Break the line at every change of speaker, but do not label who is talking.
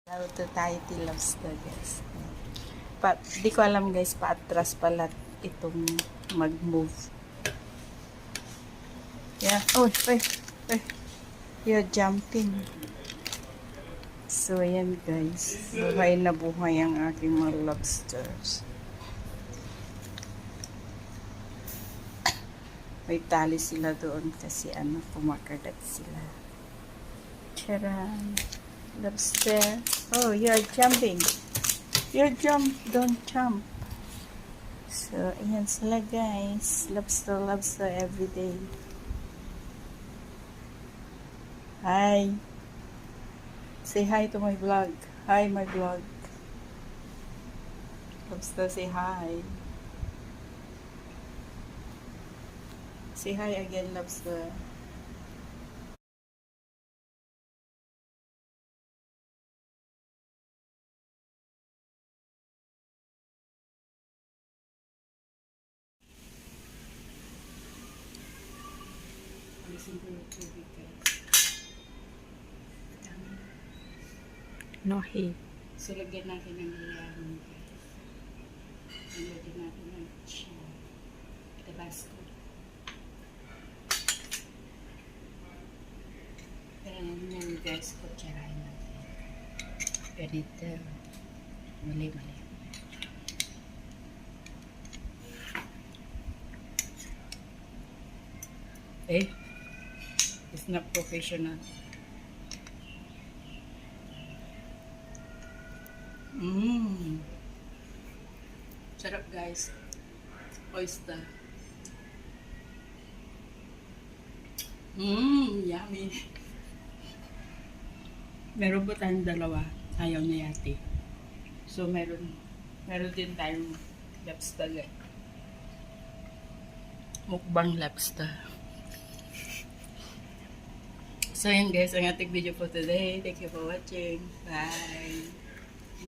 Luto tayo tilaws na guys. Di ko alam guys, paatras pala itong mag-move. Yeah. Oh, wait. You're jumping. So, ayan guys. Buhay na buhay ang aking mga lobsters. May tali sila doon kasi kumakagat sila. Charan. Lobster. Oh, you're jumping. Don't jump. So, ayan sila guys. Lobster everyday. Hi. Say hi to my vlog. Hi, my vlog. Lobster, say hi. Say hi again, Lobster. No heat. So, lagyan natin ng ilalim, guys. Lagyan natin ng Tabasco. Ganun yan, guys. Kutsarahin natin. Ganito. Mali. It's not professional. Sarap guys. Oyster. Yummy. Meron po tayong dalawa. Ayaw niya yati. So meron din tayong lobster. Mukbang lobster. So yan guys, ang ating video for today. Thank you for watching. Bye!